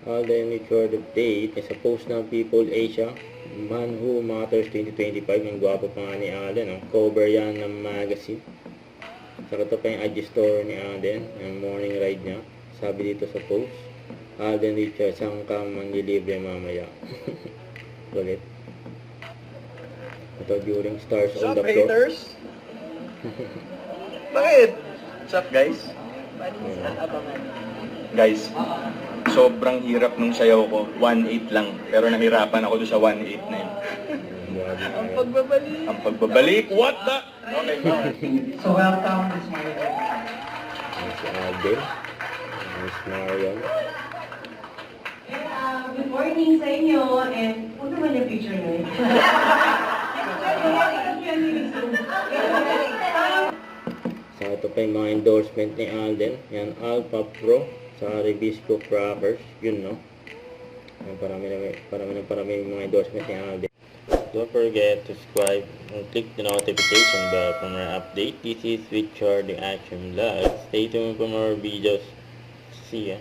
Alden Richard update sa post ng People Asia Man Who Matters 2025. Ang gwapo pa nga ni Alden. Ang cover yan ng magazine. Saka ito pa yung IG story ni Alden. Ang morning ride niya. Sabi dito sa post, Alden Richard, saan ka manlilibre mamaya? Ulit. Ito during stars on the floor. Haters? Bakit? What's up, guys? Guys, sobrang hirap nung sayaw ko. 1-8 lang. Pero nahirapan ako doon sa 1-8 na yun. Ang pagbabalik. Ang pagbabalik, what the? Okay, So welcome, Miss Marian. Si Alden. Miss Marian. Good morning sa inyo, and huwag naman yung picture nyo eh. So ito pa yung mga endorsement ni Alden. Yan, Alpha Pro sa Ribisco Crackers. Yun, no? Yan, parami yung mga endorsement ni Alden. Don't forget to subscribe and click the notification bell for more update. This is Richard the Action Vlog. Stay tuned for more videos. See ya.